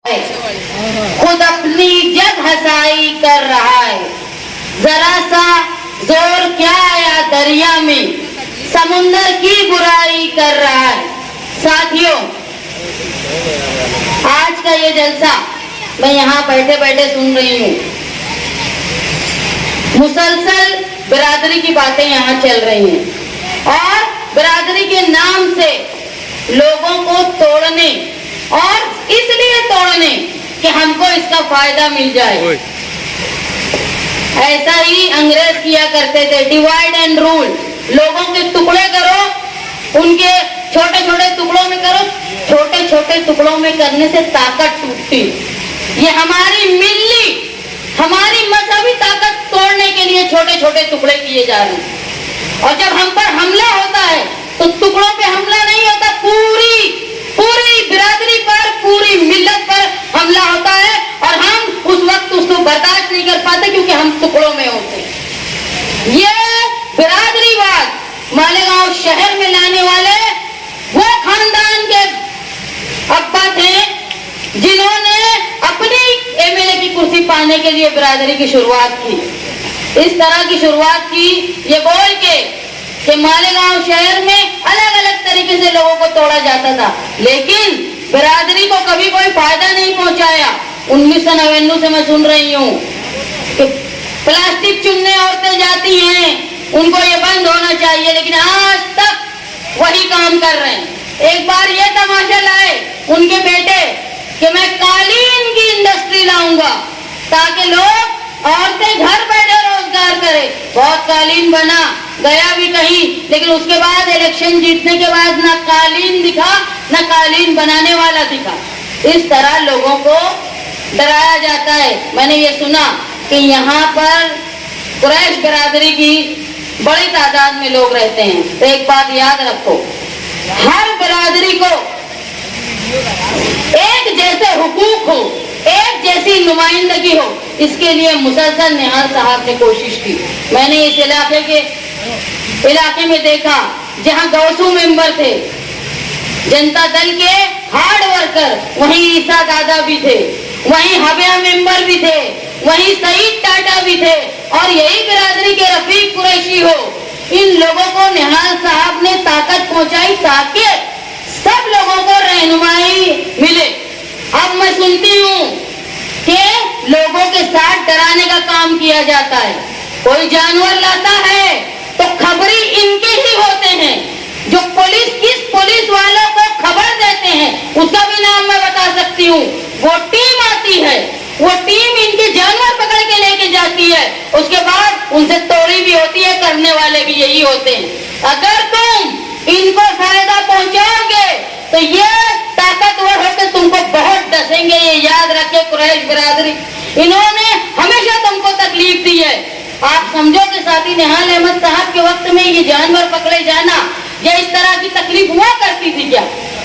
खुद अपनी जग हसाई कर रहा है, जरा सा जोर क्या आया दरिया में, समुंदर की बुराई कर रहा है। साथियों, आज का ये जलसा मैं यहाँ बैठे बैठे सुन रही हूँ। मुसलसल बिरादरी की बातें यहाँ चल रही हैं और बिरादरी के नाम से लोगों को तोड़ने और इसलिए तोड़ने कि हमको इसका फायदा मिल जाए। ऐसा ही अंग्रेज किया करते थे, डिवाइड एंड रूल। लोगों के टुकड़े करो, उनके छोटे छोटे टुकड़ों में करो, छोटे छोटे टुकड़ों में करने से ताकत टूटती। ये हमारी मिल्ली, हमारी मजहबी ताकत तोड़ने के लिए छोटे छोटे टुकड़े किए जा रहे हैं। और जब हम पर हमला होता है तो टुकड़ों पे हमला नहीं होता, पूरी बिरादरी पर, पूरी मिल्लत पर हमला होता है और हम उस वक्त उसको बर्दाश्त नहीं कर पाते क्योंकि हम टुकड़ों में होते हैं। ये बिरादरीवाद मालेगांव शहर में लाने वाले वो खानदान के अब्बा थे जिन्होंने अपनी एमएलए की कुर्सी पाने के लिए बिरादरी की शुरुआत की। इस तरह की शुरुआत की ये बोल के कि मालेगांव शहर में अलग अलग तरीके से लोगों को तोड़ा जाता था, लेकिन बिरादरी को कभी कोई फायदा नहीं पहुंचाया। 1999 से मैं सुन रही हूँ कि प्लास्टिक चुनने औरतें जाती हैं, उनको ये बंद होना चाहिए, लेकिन आज तक वही काम कर रहे हैं। एक बार ये तमाशा लाए उनके बेटे कि मैं कालीन की इंडस्ट्री लाऊंगा ताकि लोग औरतें घर बैठे रोजगार करें। बहुत कालीन बना, गया भी कहीं, लेकिन उसके बाद इलेक्शन जीतने के बाद ना कालीन दिखा ना कालीन बनाने वाला दिखा। इस तरह लोगों को डराया जाता है। मैंने ये सुना कि यहाँ पर कुरैश बिरादरी की बड़ी तादाद में लोग रहते हैं, तो एक बात याद रखो, हर बिरादरी को एक जैसे हुकूक हो, एक जैसी नुमाइंदगी हो, इसके लिए मुसलसल निहाल साहब ने कोशिश की। मैंने इस इलाके में देखा जहां गौसू मेंबर थे, जनता दल के हार्ड वर्कर, वहीं ईसा दादा भी थे, वहीं हबिया मेंबर भी थे, वहीं सईद टाटा भी थे और यही बिरादरी के रफीक कुरैशी हो। इन लोगों को निहाल साहब ने ताकत पहुंचाई ताकि सब लोगों को रहनुमाई मिले। अब मैं सुनती हूँ कि लोगों के साथ डराने का काम किया जाता है। कोई जानवर लाता है तो खबरी इनके ही होते हैं, जो किस पुलिस वालों को खबर देते हैं उसका भी नाम मैं बता सकती हूँ। वो टीम आती है, वो टीम इनके जानवर पकड़ के लेके जाती है, उसके बाद उनसे तोड़ी भी होती है, करने वाले भी यही होते हैं। अगर तुम इनको फायदा पहुंचाओगे तो ये ताकतवर होकर तुमको बहुत डसेंगे। ये याद रखे कुरैश बिरादरी, इन्होंने हमेशा तुमको तकलीफ दी है। आप समझो कि साथी निहाल अहमद साहब के वक्त में ये जानवर पकड़े जाना, ये इस तरह की तकलीफ हुआ करती थी क्या?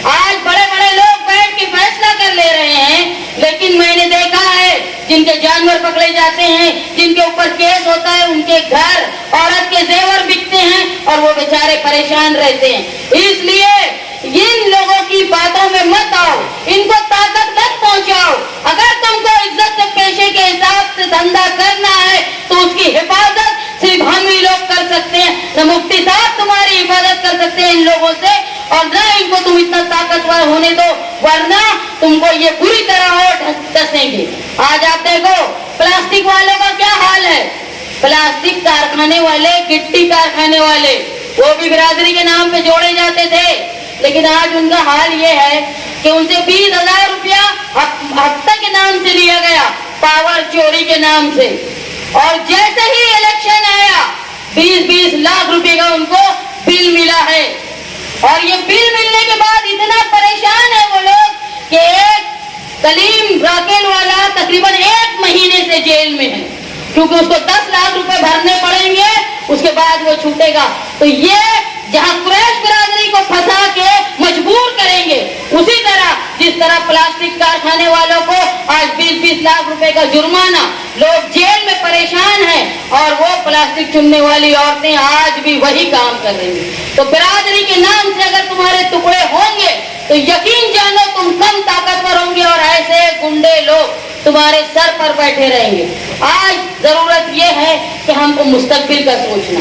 आज बड़े बड़े लोग बैठ के फैसला कर ले रहे हैं, लेकिन मैंने देखा है जिनके जानवर पकड़े जाते हैं, जिनके ऊपर केस होता है, उनके घर औरत के जेवर बिकते हैं और वो बेचारे परेशान रहते हैं। इसलिए इन लोगों की बातों में मत आओ, इनको ताकत मत पहुंचाओ। अगर तुमको इज्जत से पेशे के हिसाब से धंधा करना है तो उसकी हिफाजत सिर्फ हम ही लोग कर सकते हैं। न मुफ्ती साहब तुम्हारी हिफाजत कर सकते हैं इन लोगों से, और न इनको तुम इतना ताकतवर होने दो, वरना तुमको ये बुरी तरह और डसेंगे। आज आप देखो प्लास्टिक वालों का क्या हाल है। प्लास्टिक कारखाने वाले, गिट्टी कारखाने वाले, वो भी बिरादरी के नाम पे जोड़े जाते थे, लेकिन आज उनका हाल ये है कि उनसे 20,000 रुपया हफ्ता के नाम से लिया गया, पावर चोरी के नाम से, और जैसे ही इलेक्शन आया 20-20 लाख रुपए का उनको बिल मिला है। और ये बिल मिलने के बाद इतना परेशान है वो लोग कि एक कलीम राकेल वाला तकरीबन 1 महीने से जेल में है, क्योंकि उसको 10 लाख रुपए भरने पड़ेंगे, उसके बाद वो छूटेगा। तो ये जहां कुरैश बिरादरी को फंसा के मजबूर करेंगे, उसी तरह जिस तरह प्लास्टिक कारखाने वालों को आज 20-20 लाख रुपए का जुर्माना, लोग जेल में परेशान हैं, और वो प्लास्टिक चुनने वाली औरतें आज भी वही काम कर रही हैं। तो बिरादरी के नाम से अगर तुम्हारे टुकड़े होंगे तो यकीन जानो तुम कम ताकतवर होंगे और ऐसे गुंडे लोग तुम्हारे सर पर बैठे रहेंगे। आज जरूरत यह है कि हमको मुस्तकबिल का सोचना।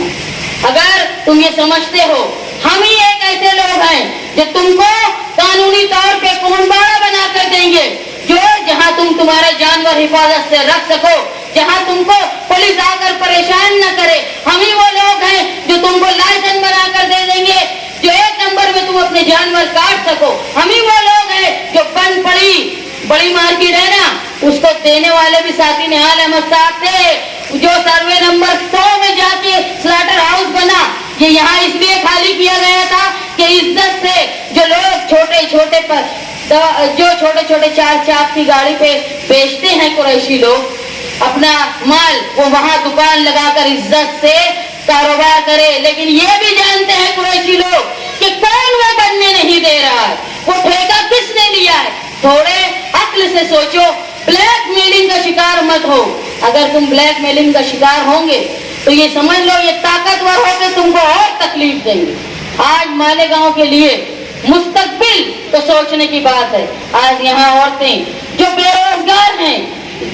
अगर तुम ये समझते हो हम ही एक ऐसे लोग हैं जो तुमको कानूनी तौर पे कोनबाड़ा बना कर देंगे, जो जहां तुम तुम्हारे जानवर हिफाजत से रख सको, जहां तुमको पुलिस आकर परेशान न करे, हम ही वो लोग हैं जो तुमको लाइसेंस बना कर दे देंगे, जो 1 नंबर में तुम अपने जानवर काट सको। हम ही वो लोग हैं जो बंद पड़ी बड़ी मार्केट है ना, उसको देने वाले भी साथी निहाल अहमद साहब थे, जो सर्वे नंबर 100 में जाके स्लॉटर हाउस बना। ये यहाँ इसलिए खाली किया गया था कि इज्जत से जो लोग छोटे छोटे 4 चाक की गाड़ी पे बेचते हैं कुरैशी लोग अपना माल, वो वहां दुकान लगाकर इज्जत से कारोबार करे। लेकिन ये भी जानते हैं कुरैशी लोग कि कौन वो बनने नहीं दे रहा है, वो ठेका किसने लिया है। थोड़े अक्ल से सोचो, ब्लैक मेलिंग का शिकार मत हो। अगर तुम ब्लैक मेलिंग का शिकार होंगे तो ये समझ लो ये ताकतवर होकर तुमको और तकलीफ देंगे। आज मालेगांव के लिए मुस्तकबिल तो सोचने की बात है। आज यहाँ औरतें जो बेरोजगार हैं,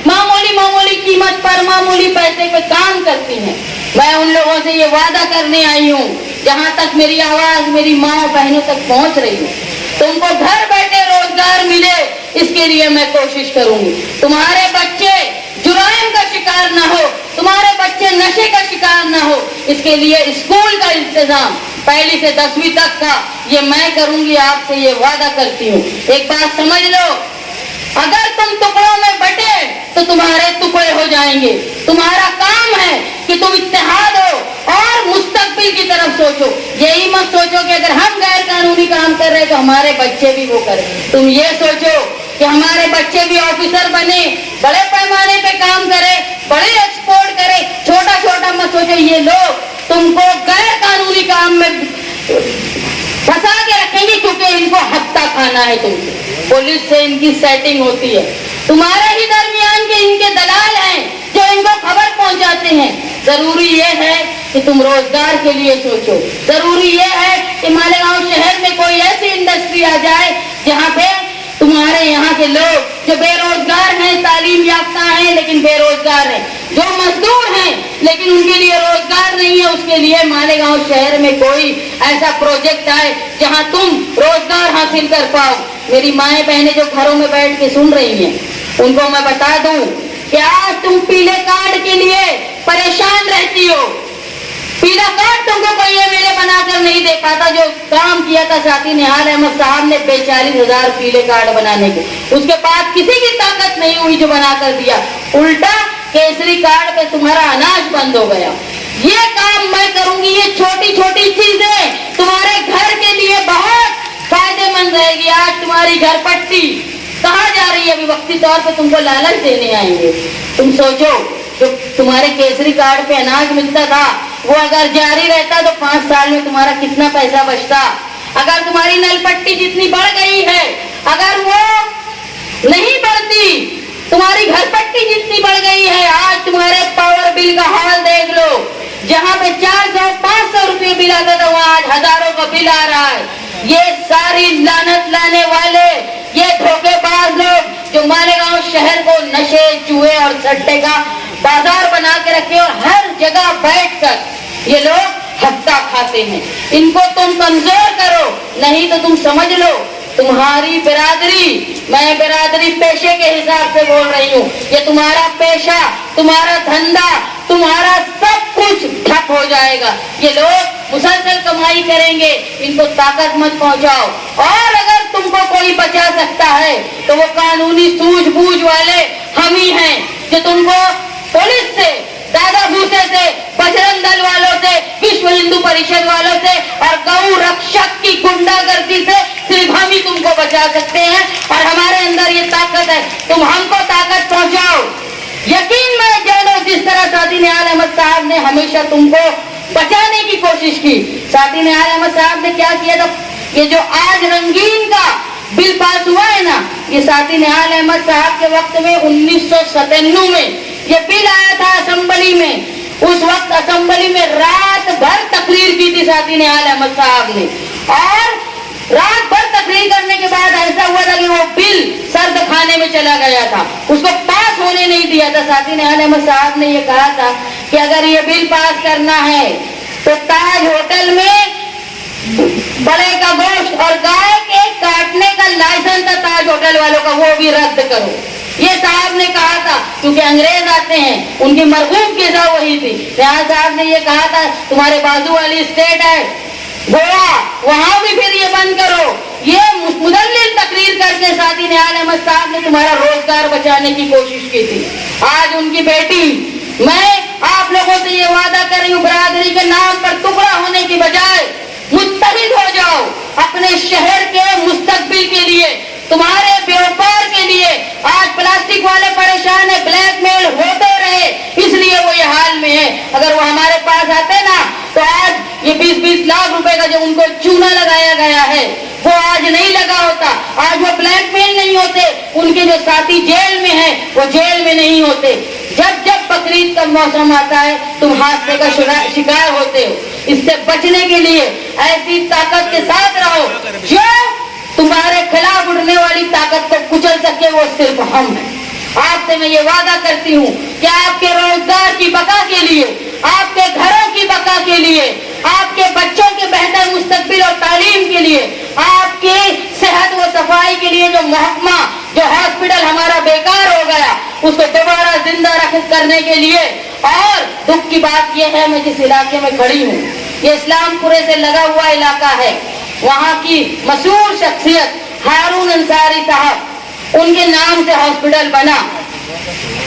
मामूली कीमत पर मामूली पैसे पे काम करती हैं, मैं उन लोगों से ये वादा करने आई हूँ, जहाँ तक मेरी आवाज मेरी माँ बहनों तक पहुँच रही है, तुमको घर बैठे रोजगार मिले, इसके लिए मैं कोशिश करूंगी। तुम्हारे बच्चे जुराइम का शिकार ना हो, तुम्हारे बच्चे नशे का शिकार ना हो, इसके लिए स्कूल का इंतजाम 1ली से 10वीं तक का ये मैं करूंगी, आपसे ये वादा करती हूँ। एक बात समझ लो, अगर तुम टुकड़ों में बटे तो तुम्हारे टुकड़े हो जाएंगे। तुम्हारा काम है कि तुम इत्तेहाद हो और मुस्तकबिल की तरफ सोचो। यही मत सोचो कि अगर हम गैर कानूनी काम कर रहे तो हमारे बच्चे भी वो करें। तुम ये सोचो कि हमारे बच्चे भी ऑफिसर बने, बड़े पैमाने पे काम करे, बड़े एक्सपोर्ट करे। छोटा छोटा मत सोचो। ये लोग तुमको गैर कानूनी काम में फंसा के रखेंगे क्योंकि इनको हफ्ता खाना है तुमसे। पुलिस से इनकी सेटिंग होती है, तुम्हारे ही दरमियान के इनके दलाल हैं जो इनको खबर पहुंचाते हैं। जरूरी ये है कि तुम रोजगार के लिए सोचो। जरूरी ये है कि मालेगांव शहर में कोई ऐसी इंडस्ट्री आ जाए जहाँ पे तुम्हारे यहाँ के लोग जो बेरोजगार हैं, तालीम याफ्ता हैं लेकिन बेरोजगार हैं, जो मजदूर हैं लेकिन उनके लिए रोजगार नहीं है, उसके लिए मालेगांव शहर में कोई ऐसा प्रोजेक्ट आए जहाँ तुम रोजगार हासिल कर पाओ। मेरी माएँ बहनें जो घरों में बैठ के सुन रही हैं, उनको मैं बता दूं कि आज तुम पीले कार्ड के लिए परेशान रहती हो। पीला कार्ड तुमको कोई एमएलए बनाकर नहीं दे पाता। जो काम किया था साथी निहाल अहमद साहब ने 42,000 पीले कार्ड बनाने के, उसके बाद किसी की ताकत नहीं हुई जो बनाकर दिया। उल्टा केसरी कार्ड पे तुम्हारा अनाज बंद हो गया। ये काम मैं करूंगी। ये छोटी छोटी चीजें तुम्हारे घर के लिए बहुत फायदेमंद रहेगी। आज तुम्हारी घर पट्टी कहाँ जा रही है? अभी वक्ती तौर पे तुमको लालच देने आएंगे। तुम सोचो, जो तुम्हारे केसरी कार्ड पे अनाज मिलता था वो अगर जारी रहता तो 5 साल में तुम्हारा कितना पैसा बचता। अगर तुम्हारी नल पट्टी जितनी बढ़ गई है, अगर वो नहीं बढ़ती, तुम्हारी घर पट्टी जितनी बढ़ गई है, आज तुम्हारे पावर बिल का हाल देख लो। जहाँ पे 400-500 रुपये बिल आता था वहाँ आज हजारों का बिल आ रहा है। ये सारी लानत लाने वाले, ये धोखेबाज लोग जो मालेगांव शहर को नशे, जुए और सट्टे का बाजार बना के रखे और हर जगह बैठकर ये लोग हफ्ता खाते हैं, इनको तुम कमजोर करो, नहीं तो तुम समझ लो तुम्हारी बिरादरी, मैं बिरादरी पेशे के हिसाब से बोल रही हूँ, ये तुम्हारा पेशा, तुम्हारा धंधा, तुम्हारा सब कुछ ठप हो जाएगा। ये लोग मुसलसल कमाई करेंगे, इनको ताकत मत पहुंचाओ। और अगर तुमको कोई बचा सकता है तो वो कानूनी सूझबूझ वाले हम ही हैं, जो तुमको पुलिस से, दादा भूसे से, बजरंग दल वालों से, विश्व हिंदू परिषद वालों से और गौ रक्षक की गुंडागर्दी से सिर्फ हम ही तुमको बचा सकते हैं। और हमारे अंदर ये ताकत है, तुम हमको ताकत पहुंचाओ। यकीन में जानो, जिस तरह साथी निहाल अहमद साहब ने हमेशा तुमको बचाने की कोशिश की। साथी निहाल अहमद साहब ने क्या किया था? ये जो आज रंगीन का बिल पास हुआ है ना, ये साथी निहाल अहमद साहब के वक्त में 1997 में ये बिल आया था असेंबली में। उस वक्त असेंबली में रात भर तकरीर की थी साथी निहाल अहमद साहब ने, और رات بھر تقریر کرنے کے بعد ایسا ہوا تھا کہ وہ بل سرد خانے میں چلا گیا تھا, اس کو پاس ہونے نہیں دیا تھا. ساتھی نہال احمد صاحب نے یہ کہا تھا کہ اگر یہ بل پاس کرنا ہے تو تاج ہوٹل میں بڑے کا گوشت اور گائے کے کاٹنے کا لائسنس تھا تاج ہوٹل والوں کا, وہ بھی رد کرو. یہ صاحب نے کہا تھا, کیونکہ انگریز آتے ہیں, ان کی مرغوب غذا وہی تھی. ریاض صاحب نے یہ کہا تھا تمہارے بازو والی اسٹیٹ ہے گوا, وہاں بھی پھر یہ بند کرو. یہ مدلل تقریر کر کے ساتھی نہال احمد صاحب نے تمہارا روزگار بچانے کی کوشش کی تھی. آج ان کی بیٹی, میں آپ لوگوں سے یہ وعدہ کر رہی ہوں, برادری کے نام پر ٹکڑا ہونے کی بجائے متحد ہو جاؤ اپنے شہر کے مستقبل کے لیے, تمہارے بیوپار کے لیے. آج پلاسٹک والے پریشان ہیں, بلیک میل ہوتے رہے اس لیے وہ یہ حال میں ہے. اگر وہ ہمارے پاس آتے نا تو آج یہ 20-20 لاکھ روپے کا جو ان کو چونا لگایا گیا ہے وہ آج نہیں لگا ہوتا. آج وہ بلیک میل نہیں ہوتے, ان کے جو ساتھی جیل میں ہیں وہ جیل میں نہیں ہوتے. جب جب بقرعید کا موسم آتا ہے تم حادثے کا شکار ہوتے ہو. اس سے بچنے کے لیے ایسی طاقت کے ساتھ رہو جو تمہارے خلاف اڑنے والی طاقت کو کچل سکے, وہ صرف ہم ہیں. آپ سے میں یہ وعدہ کرتی ہوں کہ آپ کے روزگار کی بقا کے لیے, آپ کے گھروں کی بقا کے لیے, آپ کے بچوں کے بہتر مستقبل اور تعلیم کے لیے, آپ کی صحت و صفائی کے لیے, جو محکمہ, جو ہاسپٹل ہمارا بیکار ہو گیا اس کو دوبارہ زندہ کرنے کے لیے. اور دکھ کی بات یہ ہے, میں جس علاقے میں کھڑی ہوں یہ اسلام پورے سے لگا ہوا علاقہ ہے. وہاں کی مشہور شخصیت ہارون انصاری صاحب, ان کے نام سے ہاسپٹل بنا,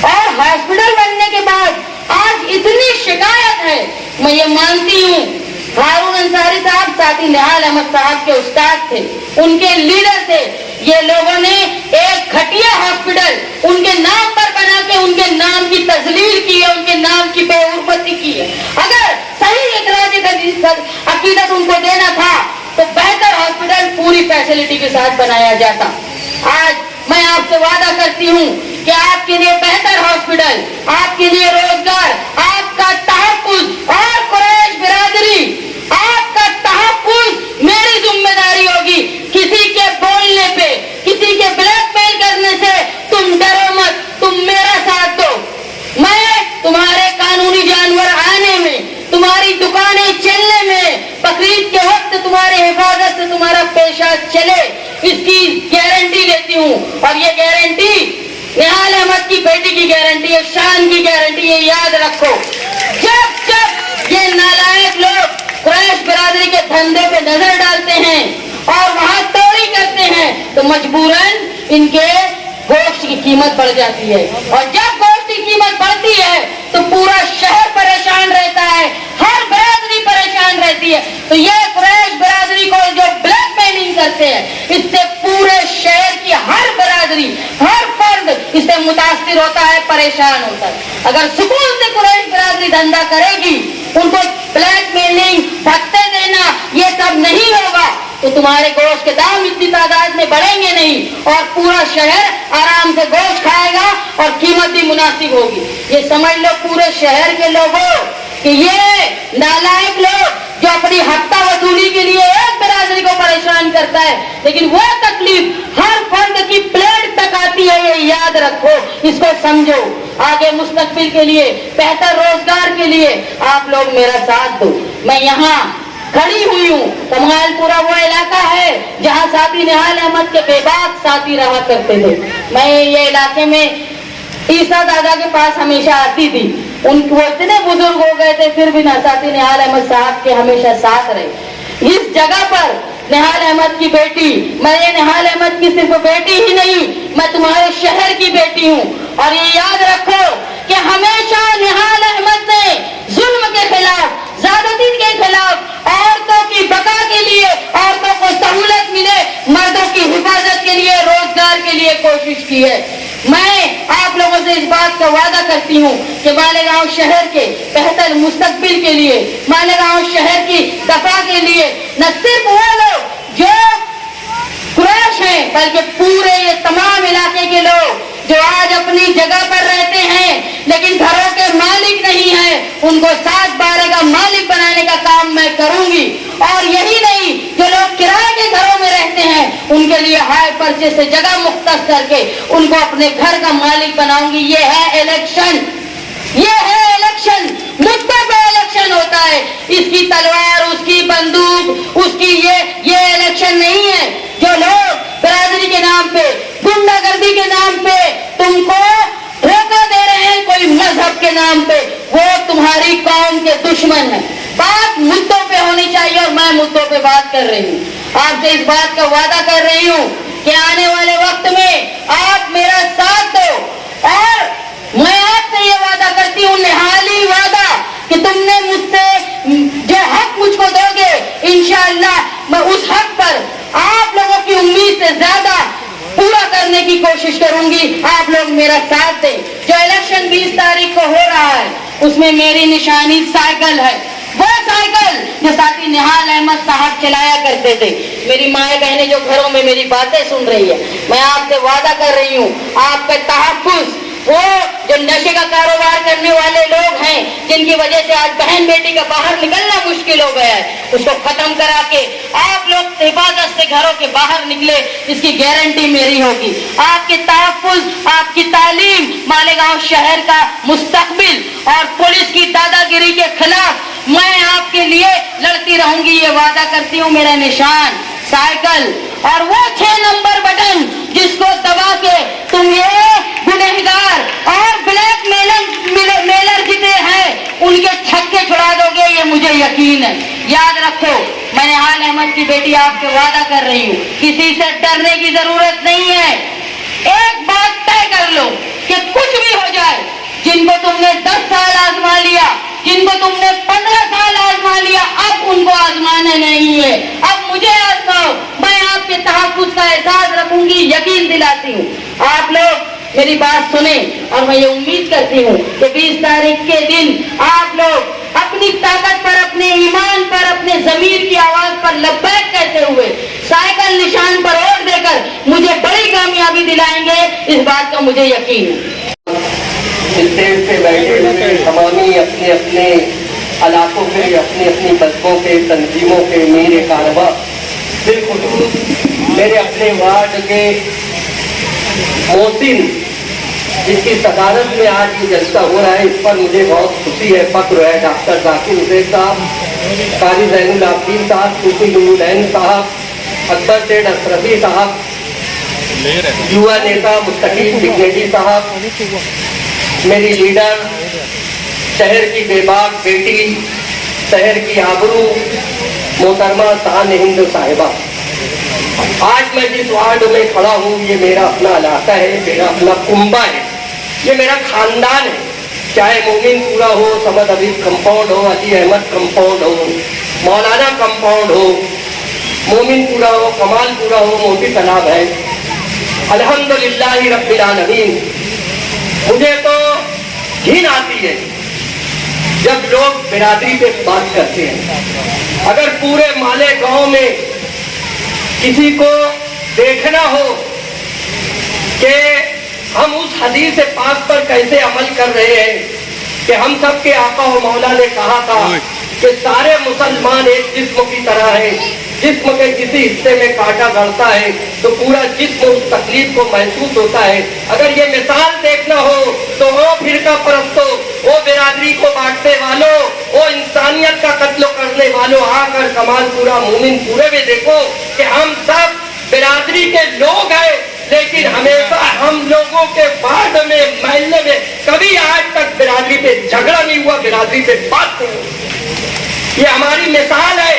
اور ہاسپٹل بننے کے بعد آج اتنی شکایت ہے. میں یہ مانتی ہوں ہارون انصاری صاحب ساتھی نہال احمد صاحب کے استاد تھے, ان کے لیڈر تھے. یہ لوگوں نے ایک گھٹیا ہاسپٹل ان کے نام پر بنا کے ان کے نام کی تذلیل کی ہے, ان کے نام کی بے حرمتی کی ہے. اگر صحیح اخراج عقیدت ان کو دینا تھا تو بہتر ہاسپٹل پوری فیسلٹی کے ساتھ بنایا جاتا. آج میں آپ سے وعدہ کرتی ہوں کہ آپ کے لیے بہتر ہاسپٹل, آپ کے لیے روزگار, آپ کا تحفظ اور قریش برادری, آپ کا تحفظ میری ذمہ داری ہوگی. کسی کے بولنے پہ, کسی کے بلیک میل کرنے سے تم ڈرو مت, تم میرا ساتھ دو. میں تمہارے قانونی جانور آنے میں, تمہاری دکانیں چلنے میں, بقرعید کے وقت تمہاری حفاظت سے تمہارا پیشہ چلے, اس کی گارنٹی لیتی ہوں. اور یہ گارنٹی نہال احمد کی بیٹی کی گارنٹی ہے, شان کی گارنٹی ہے. یاد رکھو, جب جب یہ نالائق لوگ قریش برادری کے دھندے پہ نظر ڈالتے ہیں اور وہاں توڑی کرتے ہیں تو مجبوراً ان کے گوشت کی قیمت بڑھ جاتی ہے. اور جب گوشت کی قیمت بڑھتی ہے تو پورا شہر پریشان رہتا ہے, ہر برادری پریشان رہتی ہے. تو یہ قریش برادری کو جو بلیک میلنگ کرتے ہیں, اس سے پورے شہر کی ہر برادری, ہر فرد اس سے متاثر ہوتا ہے, پریشان ہوتا ہے. اگر سکون سے قریش برادری دھندا کرے گی, ان کو بلیک میلنگ, بھتے دینا, یہ سب نہیں ہوگا تو تمہارے گوشت کے دام اتنی تعداد میں بڑھیں گے نہیں, اور پورا شہر آرام سے گوشت کھائے گا اور قیمت بھی مناسب ہوگی. یہ سمجھ لو پورے شہر کے لوگوں کہ یہ نالائق لوگ جو اپنی ہفتہ وصولی کے لیے ایک برادری کو پریشان کرتا ہے, لیکن وہ تکلیف ہر فرد کی پلیٹ تک آتی ہے. یہ یاد رکھو, اس کو سمجھو. آگے مستقبل کے لیے, بہتر روزگار کے لیے آپ لوگ میرا ساتھ دو. میں یہاں کھڑی ہوئی ہوں, کمال پورا وہ علاقہ ہے جہاں ساتھی نہال احمد کے بے باک ساتھی رہا کرتے تھے. میں یہ علاقے میں عیسیٰ دادا کے پاس ہمیشہ آتی تھی. وہ اتنے بزرگ ہو گئے تھے پھر بھی ساتھی نہال احمد صاحب کے ہمیشہ ساتھ رہے. اس جگہ پر نہال احمد کی بیٹی, میں یہ نہال احمد کی صرف بیٹی ہی نہیں, میں تمہارے شہر کی بیٹی ہوں. اور یہ یاد رکھو کہ ہمیشہ نہال احمد نے ظلم کے خلاف, زیادتی کے خلاف, عورتوں کی بقا کے لیے, عورتوں کو سہولت ملے, مردوں کی حفاظت کے لیے, روزگار کے لیے کوشش کی ہے. میں آپ لوگوں سے اس بات کا وعدہ کرتی ہوں کہ مالیگاؤں شہر کے بہتر مستقبل کے لیے, مالیگاؤں شہر کی دفاع کے لیے نہ صرف وہ لوگ جو قریش ہیں بلکہ پورے یہ تمام علاقے کے لوگ جو آج اپنی جگہ پر رہتے ہیں لیکن گھروں کے مالک نہیں ہیں, ان کو 7/12 کا مالک بنانے کا کام میں کروں گی. اور یہی نہیں, جو لوگ کرائے کے گھروں میں رہتے ہیں ان کے لیے ہائے پرچے سے جگہ مختص کر کے ان کو اپنے گھر کا مالک بناؤں گی. یہ ہے الیکشن, یہ ہے الیکشن. مدعا پہ الیکشن ہوتا ہے, اس کی تلوار, اس کی بندوق, اس کی یہ الیکشن نہیں ہے. جو لوگ برادری کے نام پہ, گنڈا گردی کے نام پہ تم کو دھوکہ دے رہے ہیں, کوئی مذہب کے نام پہ, وہ تمہاری قوم کے دشمن ہیں. بات مدعوں پہ ہونی چاہیے اور میں مدعوں پہ بات کر رہی ہوں. آپ سے اس بات کا وعدہ کر رہی ہوں کہ آنے والے وقت میں آپ میرا ساتھ دو, اور میں آپ سے یہ وعدہ کرتی ہوں, نہالی وعدہ, کہ تم نے مجھ سے جو حق مجھ کو دو گے, انشاءاللہ میں اس حق پر آپ لوگوں کی امید سے زیادہ پورا کرنے کی کوشش کروں گی. آپ لوگ میرا ساتھ دیں. جو الیکشن 20 تاریخ کو ہو رہا ہے اس میں میری نشانی سائیکل ہے, وہ سائیکل جو ساتھی نہال احمد صاحب چلایا کرتے تھے. میری مائیں بہنیں جو گھروں میں میری باتیں سن رہی ہے, میں آپ سے وعدہ کر رہی ہوں, آپ کا تحفظ, وہ جو نشے کا کاروبار کرنے والے لوگ ہیں جن کی وجہ سے آج بہن بیٹی کا باہر نکلنا مشکل ہو گیا ہے, اس کو ختم کرا کے آپ لوگ حفاظت سے گھروں کے باہر نکلے, اس کی گارنٹی میری ہوگی. آپ کے تحفظ, آپ کی تعلیم, مالیگاؤں شہر کا مستقبل اور پولیس کی دادا گیری کے خلاف میں آپ کے لیے لڑتی رہوں گی, یہ وعدہ کرتی ہوں. میرا نشان سائیکل اور وہ 6 نمبر بٹن جس کو دبا کے تم یہ گنہگار اور بلیک میلر جتنے ہیں ان کے چھکے چھڑا دو گے, یہ مجھے یقین ہے. یاد رکھو, میں نہال احمد کی بیٹی آپ سے وعدہ کر رہی ہوں, کسی سے ڈرنے کی ضرورت نہیں ہے. ایک بات طے کر لو کہ کچھ بھی ہو جائے, جن کو تم نے 10 سال آزما لیا, جن کو تم نے 15 سال آزما لیا, اب ان کو آزمانا نہیں ہے, اب مجھے آزماؤ. میں آپ کے تحفظ کا احساس رکھوں گی, یقین دلاتی ہوں. آپ لوگ میری بات سنیں, اور میں یہ امید کرتی ہوں کہ 20 تاریخ کے دن آپ لوگ اپنی طاقت پر, اپنے ایمان پر, اپنے ضمیر کی آواز پر لبیک کہتے ہوئے سائیکل نشان پر ووٹ دے کر مجھے بڑی کامیابی دلائیں گے, اس بات کا مجھے یقین ہے. اسٹیج پہ بیٹھے ہوئے تمامی اپنے اپنے علاقوں کے, اپنی اپنی بسوں کے, تنظیموں کے میرے کاربا, بالخصوص میرے اپنے وارڈ کے محسن جس کی صدارت میں آج یہ جلسہ ہو رہا ہے, اس پر مجھے بہت خوشی ہے, فخر ہے. ڈاکٹر ذاکر حسین صاحب, قاری زین العابدین صاحب, صوفی نورالعین صاحب, اکبر سید اشرفی صاحب, یوا نیتا مستقیم ڈگنیٹی صاحب, میری لیڈر, شہر کی بے باک بیٹی, شہر کی آبرو محترمہ شان ہند صاحبہ. آج میں جس وارڈ میں کھڑا ہوں یہ میرا اپنا علاقہ ہے, میرا اپنا کنبہ ہے, یہ میرا خاندان ہے. چاہے مومن پورا ہو, سمد حبیب کمپاؤنڈ ہو, علی احمد کمپاؤنڈ ہو, مولانا کمپاؤنڈ ہو, مومن پورا ہو, کمال پورا ہو, موتی تالاب ہے. الحمدللہ رب العالمین. مجھے تو گھن آتی ہے جب لوگ برادری پہ بات کرتے ہیں. اگر پورے مالے گاؤں میں کسی کو دیکھنا ہو کہ ہم اس حدیث پاک پر کیسے عمل کر رہے ہیں کہ ہم سب کے آقا و مولا نے کہا تھا کہ سارے مسلمان ایک جسم کی طرح ہیں, جسم کے کسی حصے میں کانٹا گڑتا ہے تو پورا جسم اس تکلیف کو محسوس ہوتا ہے. اگر یہ مثال دیکھنا ہو تو وہ فرقہ پرستوں, وہ برادری کو بانٹنے والوں, وہ انسانیت کا قتل کرنے والوں, آ کر کمال پورا مومن پورے میں دیکھو کہ ہم سب برادری کے لوگ ہیں, لیکن ہمیشہ ہم لوگوں کے وارڈ میں, محلے میں کبھی آج تک برادری پہ جھگڑا نہیں ہوا, برادری پہ بات نہیں ہوئی. یہ ہماری مثال ہے.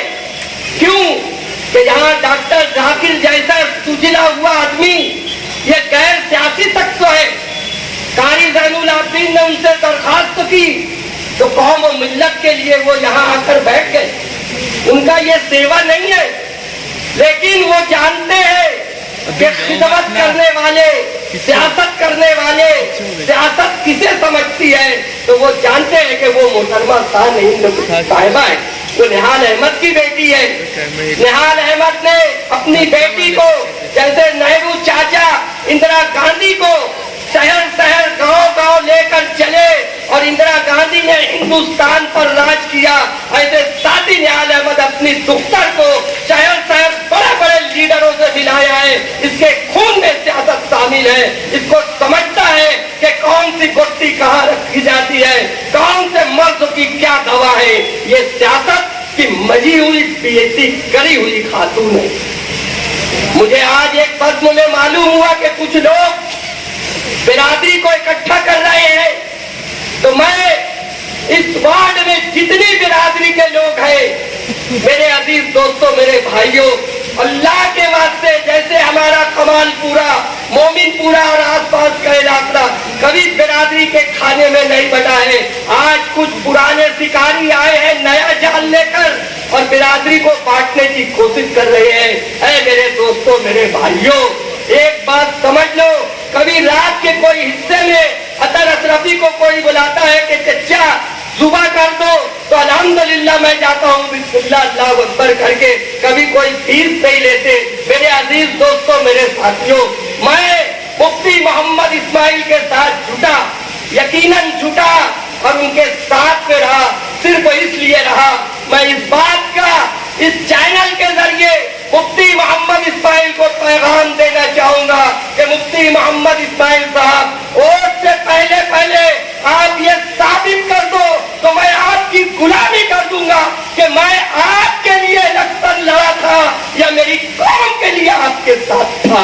کیوں کہ یہاں ڈاکٹر ذاکر جیسا سجلا ہوا آدمی, یہ غیر سیاسی تک تو ہے. قاری زین العابدین نے ان سے درخواست کی تو قوم و ملت کے لیے وہ یہاں آ کر بیٹھ گئے. ان کا یہ سیوا نہیں ہے, لیکن وہ جانتے ہیں کہ خدمت کرنے والے, سیاست کرنے والے, سیاست کسے سمجھتی ہے, تو وہ جانتے ہیں کہ وہ محترمہ شان ہند صاحبہ ہے, وہ نہال احمد کی بیٹی ہے. نہال احمد نے اپنی بیٹی کو جیسے نہرو چاچا اندرا گاندھی کو شہر شہر گاؤں گاؤں لے کر چلے, اور اندرا گاندھی نے हिंदुस्तान पर राज किया, ऐसे साथी निहाल अहमद अपनी दुख्तर को शहर शहर बड़े बड़े लीडरों से मिलाया है। इसके खून में सियासत शामिल है। इसको समझता है कि कौन सी गुत्ती कहाँ रखी जाती है, कौन से मर्द की क्या दवा है। ये सियासत की मजी हुई बेइज्जती करी हुई खातून है। मुझे आज एक बज़्म में मालूम हुआ कि कुछ लोग बिरादरी को इकट्ठा कर रहे हैं, तो मैं इस वार्ड में जितनी बिरादरी के लोग हैं, मेरे अजीज दोस्तों, मेरे भाइयों, अल्लाह के वास्ते, जैसे हमारा कमालपुरा, मोमिनपुरा और आसपास का इलाका कभी बिरादरी के खाने में नहीं बटा है। आज कुछ पुराने शिकारी आए हैं नया जाल लेकर और बिरादरी को बांटने की कोशिश कर रहे हैं। ऐ मेरे दोस्तों, मेरे भाइयों, एक बात समझ लो, कभी रात के कोई हिस्से में अतर अशरफी को कोई बुलाता है कि चचा सुबह कर दो, तो अल्हम्दुलिल्लाह मैं जाता हूँ बिस्मिल्लाह अल्लाह अकबर करके, कभी कोई फीस नहीं लेते। मेरे अजीज दोस्तों, मेरे साथियों, मैं मुफ्ती मोहम्मद इस्माइल के साथ जुटा, यकीनन जुटा और उनके साथ में रहा। सिर्फ इसलिए रहा, मैं इस बात का इस चैनल के जरिए मुफ्ती मोहम्मद इस्माइल को पैगाम देना चाहूंगा कि मुफ्ती मोहम्मद इस्माइल साहब, वोट से पहले पहले आप ये साबित कर दो तो मैं आपकी गुलामी कर दूंगा कि मैं आपके लिए इलेक्शन लड़ा था या मेरी कौम के लिए आपके साथ था।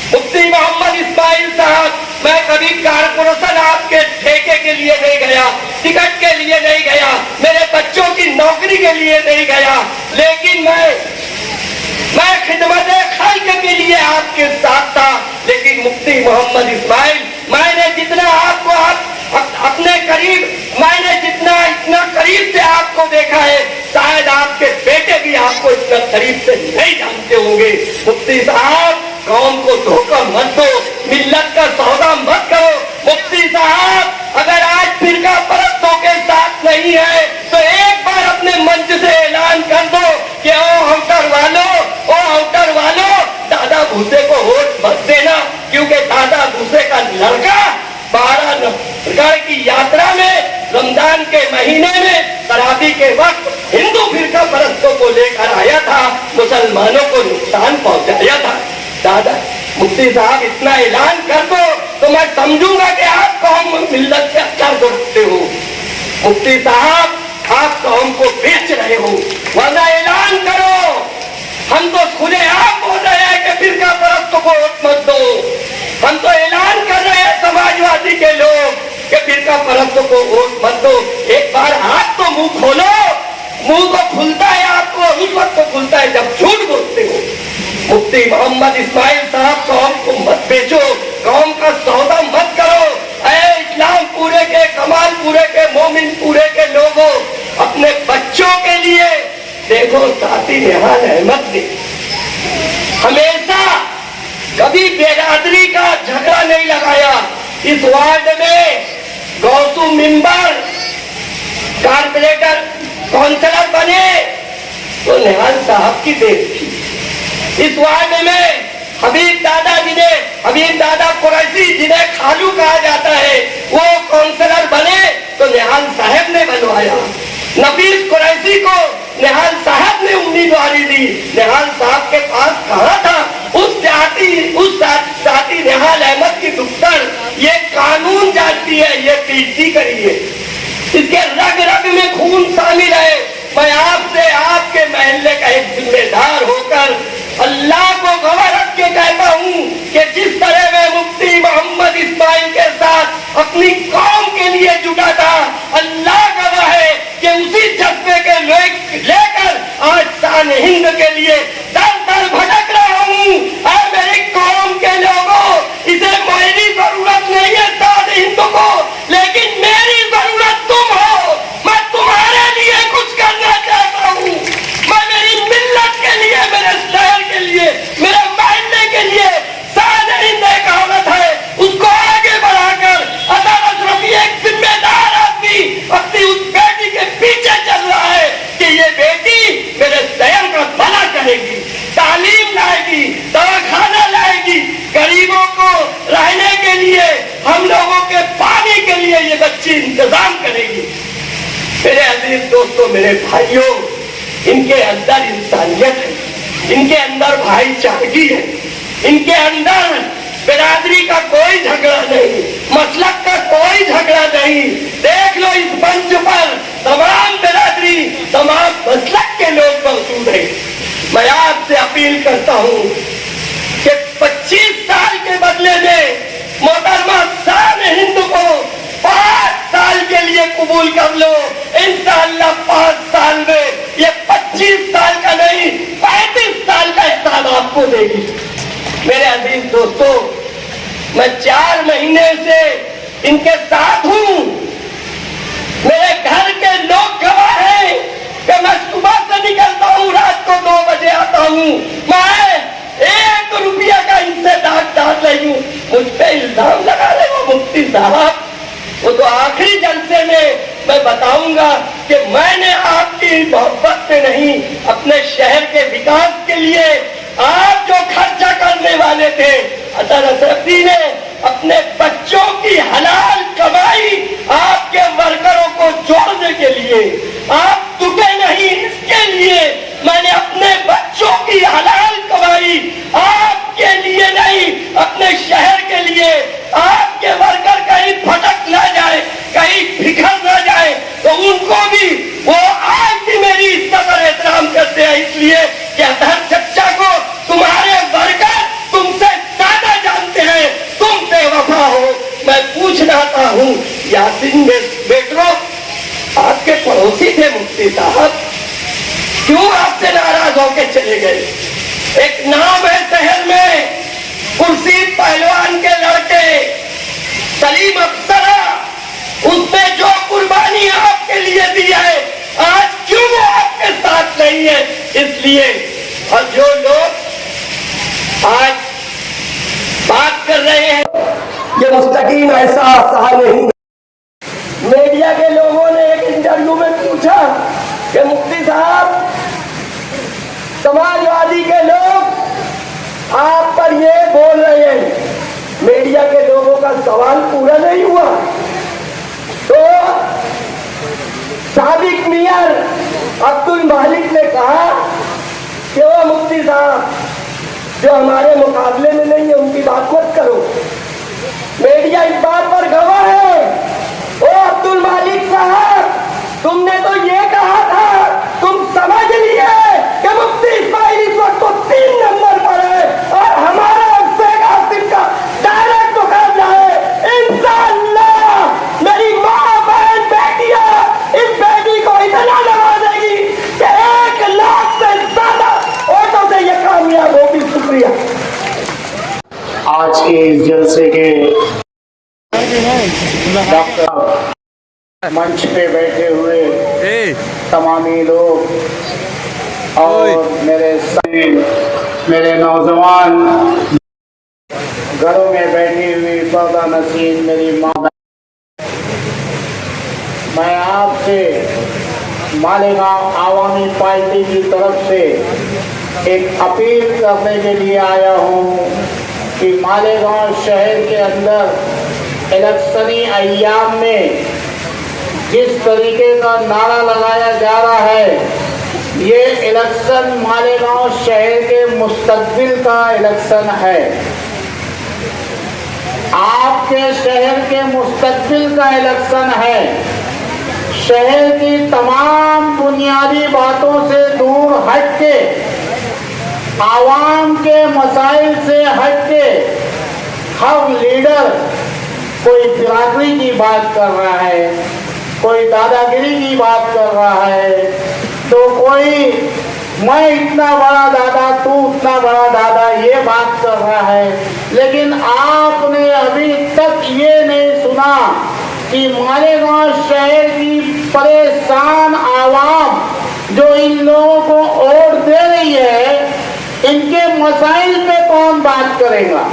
मुफ्ती मोहम्मद इस्माइल साहब, मैं कभी कारपोरेशन आपके ठेके के लिए नहीं गया, टिकट के लिए नहीं गया, मेरे बच्चों की नौकरी के लिए नहीं गया, लेकिन मैं खिदमत खल्क के लिए आपके साथ था। लेकिन मुफ्ती मोहम्मद इस्माइल, मैंने जितना आपको अपने करीब, मैंने इतना करीब से आपको देखा है, शायद आपके बेटे भी आपको इतना करीब से नहीं जानते होंगे। मुफ्ती साहब, कौम को धोखा मत दो, मिल्लत का सौदा मत करो। मुफ्ती साहब, अगर आज फिरका परस्तों के साथ नहीं है तो एक बार अपने मंच से ऐलान कर दो कि ओ आउटर वालों, दादा भूसे को वोट मत देना, क्योंकि दादा भूसे का लड़का 12 नवंबर की यात्रा में रमजान के महीने में तरावी के वक्त हिंदू फिरका परस्तों को लेकर आया था, मुसलमानों को नुकसान पहुंचाया था। दादा मुफ्ती साहब, इतना ऐलान कर दो तो मैं समझूंगा कि आप कौम मिल्लत से अच्छा करते हो। मुफ्ती साहब, आप कौम को बेच रहे हो, वरना ऐलान करो। हम तो खुले आप बोल रहे हैं कि फिरका परस्तों को वोट मत दो। हम तो ऐलान कर रहे हैं समाजवादी के लोग कि फिरका परस्तों को वोट मत दो। एक बार आप तो मुंह खोलो। मुंह तो खुलता है आपको उस वक्त तो खुलता है जब झूठ बोलते हो। मुफ्ती मोहम्मद इस्माइल साहब, कौम को मत बेचो, कौम का सौदा मत करो। ऐ इस्लाम पूरे के, कमाल पूरे के, मोमिन पूरे के लोगों, अपने बच्चों के लिए देखो, साथी निहाल अहमद ने हमेशा कभी बेरादरी का झगड़ा नहीं लगाया। इस वार्ड में गौसू मेंबर, कारपोरेटर, काउंसलर बने तो निहाल साहब की देन थी। इस वार्ड में हबीब दादा कुरैशी, जिन्हें खालू कहा जाता है, वो काउंसलर बने तो निहाल साहब ने बनवाया। नफीस कुरैशी को निहाल साहब ने उम्मीदवारी दी। निहाल साहब के पास कहा था उस साथी निहाल अहमद की दुख्तर, ये कानून जानती है, ये पीएचडी करी है, इसके रग रग में खून शामिल है। मैं आपसे, आपके महल्ले का एक जिम्मेदार होकर अल्लाह को गवाह रख के कहता हूँ कि जिस तरह मैं मुफ्ती मोहम्मद इस्माइल के साथ अपनी कौम के लिए जुटा था, अल्लाह गवाह है कि उसी जज्बे के लेकर आज शान हिंद के लिए दर दर भटक रहा हूँ। मेरी कौम के लोगों, इसे मेरी जरूरत नहीं है शान हिंद को, लेकिन मेरी जरूरत तुम हो। मैं तुम्हारे लिए कुछ करना चाहता हूँ। मैं मेरी मिल्लत के लिए, मेरे शहर के लिए, मेरे महल्ले के लिए शान हिंद एक कहावत है, उसको आगे बढ़ाकर अतर अशरफी एक जिम्मेदार आदमी अपनी उस बेटी के पीछे चल रहा है कि ये बेटी मेरे शहर का भला करेगी, तालीम लाएगी, दवाखाना लाएगी, गरीबों को रहने के लिए, हम लोगों के पानी के लिए ये बच्ची इंतजाम करेगी। मेरे अजीज दोस्तों, मेरे भाइयों, इनके अंदर इंसानियत है, इनके अंदर भाईचारगी है, इनके अंदर बिरादरी का कोई झगड़ा नहीं, मसलक का कोई झगड़ा नहीं। देख लो इस मंच पर तमाम बिरादरी, तमाम मसलक के लोग मौजूद हैं। मैं आपसे अपील करता हूँ कि 25 साल के बदले में मोहतरमा शान हिंद को 5 साल के लिए कबूल कर लो। इंशाअल्लाह 5 साल में ये 25 साल का नहीं 35 साल का हिसाब आपको देगी। मेरे अजीज दोस्तों, मैं 4 महीने से इनके साथ हूं। मेरे घर के लोग गवाह हैं कि मैं सुबह से निकलता हूं, रात को 2 बजे आता हूं। मैं 1 रुपया का इनसे डांट रही हूं। मुझ पे इल्जाम लगा रहे हो मुफ्ती साहब। वो तो आखिरी जलसे में मैं बताऊंगा कि मैंने आपकी मोहब्बत से नहीं, अपने शहर के विकास के लिए आप जो खर्चा करने वाले थे, अतर असरफी ने अपने बच्चों की हलाल कमाई आपके वर्करों को जोड़ने के लिए, आप दुखे नहीं इसके लिए मैंने अपने बच्चों की हलाल कमाई आपके लिए नहीं, अपने शहर के लिए, आपके वर्कर कहीं भटक ना जाए, कहीं बिखर ना जाए, तो उनको भी वो आज भी मेरी इज्जत और एहतराम करते हैं। इसलिए कि अतहर चच्चा को तुम्हारे वर्कर तुमसे ज्यादा जानते हैं, तुम बेवफा हो। मैं पूछना चाहता हूँ, यासीन बेटरो आपके पड़ोसी थे मुफ्ती साहब, क्यों आपसे नाराज होकर चले गए? एक नाम है शहर में, खुर्शीद पहलवान के लड़के सलीम अख्तरा, उसने जो कुर्बानी आपके लिए दी है, आज क्यों वो आपके साथ नहीं है? इसलिए और जो लोग आज बात कर रहे हैं, ये मुस्तकीम ऐसा सहा नहीं। मीडिया के लोगों ने एक इंटरव्यू में पूछा कि मुफ्ती साहब, समाजवादी के लोग आप पर ये बोल रहे हैं। मीडिया के लोगों का सवाल पूरा नहीं हुआ तो साबिक मेयर अब्दुल मालिक ने कहा कि वो मुफ्ती साहब जो हमारे मुकाबले में नहीं है, उनकी बात मत करो। मीडिया इस बात पर गवाह है। ओ अब्दुल मालिक साहब, तुमने तो ये कहा था, तुम समझ लिए कि मुफ्ती इस्माइल इस वक्त तो 3 नंबर पर है और हमारा शेख आसिफ का डायरेक्ट मुकाबला है। इंशाअल्लाह मेरी माँ, बहन, बेटियां इस बेटी को इतना लगा देगी कि 1 लाख से ज्यादा वोटों से ये कामयाब होगी। शुक्रिया। आज के इस जलसे के डॉक्टर, मंच पे बैठे हुए तमामी लोग और मेरे नौजवान, घरों में बैठी हुई पर्दा नसीन मेरी माँ, मैं आपसे मालेगांव आवामी पार्टी की तरफ से एक अपील करने के लिए आया हूँ कि मालेगांव शहर के अंदर इलेक्शनी अय्याम में जिस तरीके का नारा लगाया जा रहा है, ये इलेक्शन मालेगांव शहर के मुस्तकबिल का इलेक्शन है। आपके शहर के मुस्तकबिल का इलेक्शन है। शहर की तमाम बुनियादी बातों से दूर हट के, आवाम के मसाइल से हट के, हर लीडर कोई बिरादरी की बात कर रहा है, कोई दादागिरी की बात कर रहा है, तो कोई मैं इतना बड़ा दादा, तू उतना बड़ा दादा, ये बात कर रहा है। लेकिन आपने अभी तक ये नहीं सुना कि मालेगांव शहर की परेशान आवाम जो इन लोगों को वोट दे रही है, इनके मसाइल पे कौन बात करेगा?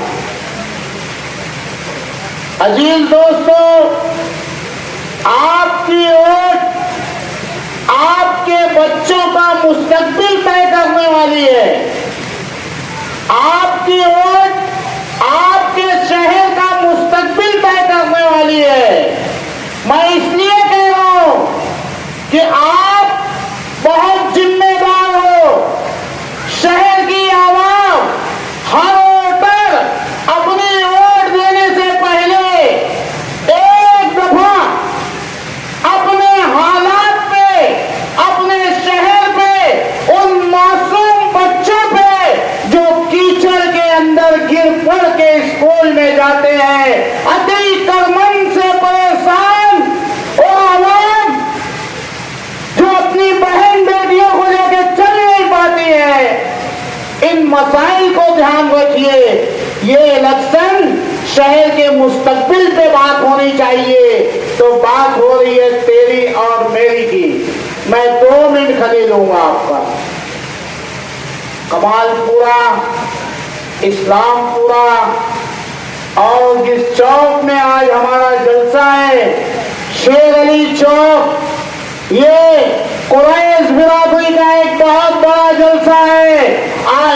अजीज दोस्तों, आपकी वोट आपके बच्चों का मुस्तकबिल तय करने वाली है। आपकी वोट आपके शहर का मुस्तकबिल तय करने वाली है। मैं इसलिए कह रहा हूं کہ آپ بہت ذمہ دار ہو. شہر کی عوام ہر ووٹر اپنی ووٹ دینے سے پہلے ایک دفعہ اپنے حالات پہ، اپنے شہر پہ، ان معصوم بچوں پہ جو کیچڑ کے اندر گر پڑ کے اسکول میں جاتے ہیں، عطی کرمن سے پریشان وہ عوام جو اپنی بہن بیٹیوں کو لے کے چل نہیں پاتی ہے، ان مسائل کو دھیان رکھیے. یہ الیکشن شہر کے مستقبل پہ بات ہونی چاہیے، تو بات ہو رہی ہے تیری اور میری کی. میں 2 منٹ کھلے لوں گا آپ کا. کمال پورا، اسلام پورا اور جس چوک میں آج ہمارا جلسہ ہے، شیر علی چوک، یہ قریش برادری کا ایک بہت بڑا جلسہ ہے.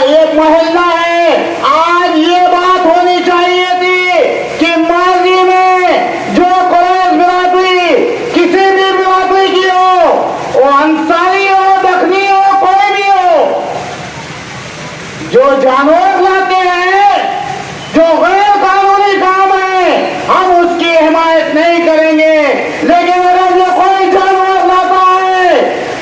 ایک محلہ ہے. آج یہ بات ہونی چاہیے تھی کہ ماضی میں جو قریش برادری کسی بھی برادری کی ہو، وہ انصاری ہو، دکھنی ہو، کوئی بھی ہو، جو جانور لاتے ہیں، جو غیر قانونی کام ہے، ہم اس کی حمایت نہیں کریں گے. لیکن اگر یہ کوئی جانور لاتا ہے،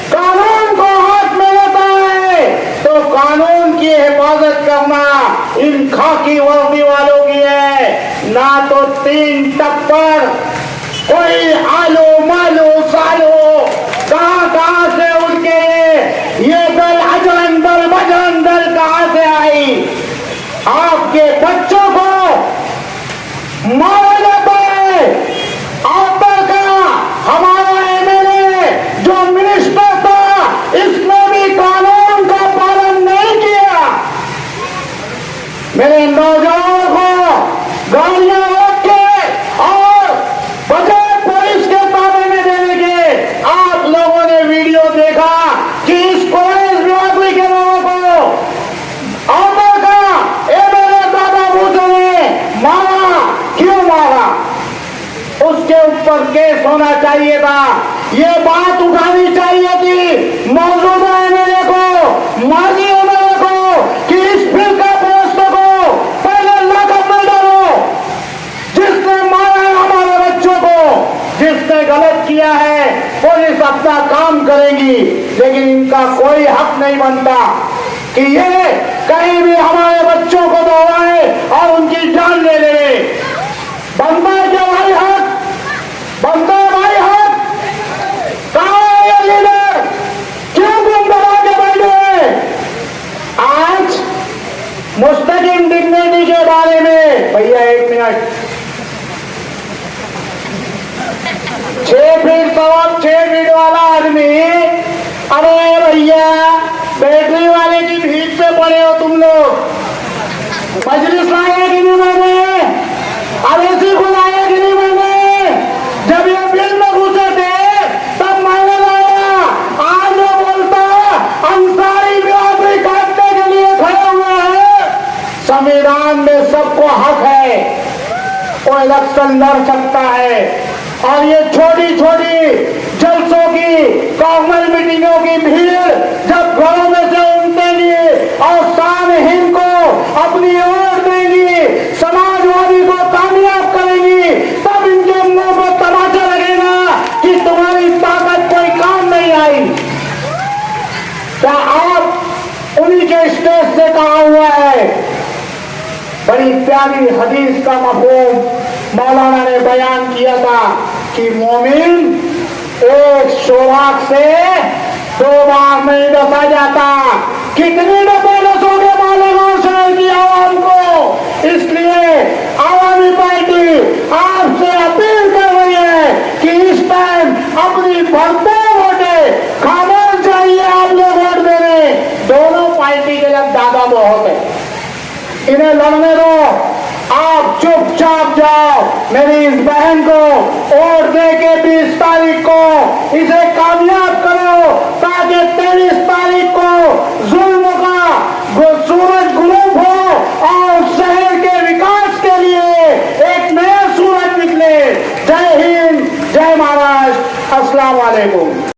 قانون کو ہاتھ میں لیتا ہے، تو قانون کی حفاظت کرنا ان خاکی وردی والوں کی ہے. نہ تو 3 ٹپر، کوئی آلو مالو سالو کہاں سے اٹھ کے یہ دل اجرنگ دل بجرنگ دل کہاں سے آئی. آپ کے بچوں کو مارا جاتا ہے. آپر کا ہمارا MLA جو منسٹر تھا، اس نے بھی قانون کا پالن نہیں کیا. میرے نوجوانوں کو گاڑیاں روک کے اور بجائے پولیس کے تابع میں دینے کے، آپ لوگوں نے ویڈیو دیکھا کہ اس قریش برادری کے لوگوں کو آپر کا MLA دادا بھوسے نے مارا. کیوں مارا؟ اس کے اوپر کیس ہونا چاہیے تھا. یہ بات اٹھانی چاہیے تھی موجودہ MLA کو، ماضی MLA کو، کہ اس فرقہ پرستوں کو پہلے لاکب میں ڈالو. جس نے مارا ہے ہمارے بچوں کو، جس نے غلط کیا ہے، پولیس اپنا کام کرے گی، لیکن ان کا کوئی حق نہیں بنتا کہ یہ کہیں بھی ہمارے بچوں کو دوڑائے اور ان کی جان لے لے. بنتا ہے کیا بھائی حق؟ بنتا ہے بھائی حق؟ کہاں ہے یہ لیڈر؟ کیوں تم دبا کے بیٹھے ہیں؟ آج مستقیم ڈگنیٹی کے بارے میں، بھیا 1 منٹ، 6 فٹ سوا 6 فٹ والا آدمی، ارے بھیا بیٹری والے کی بھیڑ سے پڑے ہو تم لوگ. مجلس لایا کہ نہیں میں نے؟ اویسی کو لایا کہ نہیں میں نے؟ جب یہ بل میں گھسے تھے تب میں نے لایا. آج وہ بولتا انصاری برادری کاٹنے کے لیے کھڑے ہوئے ہیں. سنویدھان میں سب کو حق ہے، وہ الیکشن لڑ سکتا ہے. اور یہ چھوٹی چھوٹی جلسوں کی، کامل میٹنگوں کی بھیڑ جب گھروں میں سے امٹیں گی اور سامعین کو اپنی ووٹ دیں گی، سماجوادی کو کامیاب کریں گی، تب ان کے منہ کو تماچا لگے گا کہ تمہاری طاقت کوئی کام نہیں آئی. کیا آپ انہی کے اسٹیج سے کہا ہوا ہے؟ بڑی پیاری حدیث کا مفہوم مولانا نے بیان کیا تھا کہ مومن ایک سوراخ سے 2 بار نہیں ڈسا جاتا. کتنی دفعہ ڈسو گے مالیگاؤں شہر کی عوام کو؟ اس لیے عوامی پارٹی آپ سے اپیل کر رہی ہے کہ اس ٹائم اپنی بھرپور ووٹیں، خاموش چاہیے آپ لوگ ووٹ دینے. دونوں پارٹی کے لیے دادا بہت ہے، انہیں لڑنے دو. آپ چپ چاپ جاؤ. میری اس بہن کو ووٹ دے کے 20 تاریخ کو اسے کامیاب کرو، تاکہ 23 تاریخ کو ظلم کا سورج غروب ہو اور شہر کے وکاس کے لیے ایک نیا سورج نکلے. جے ہند، جے مہاراشٹر، السلام علیکم.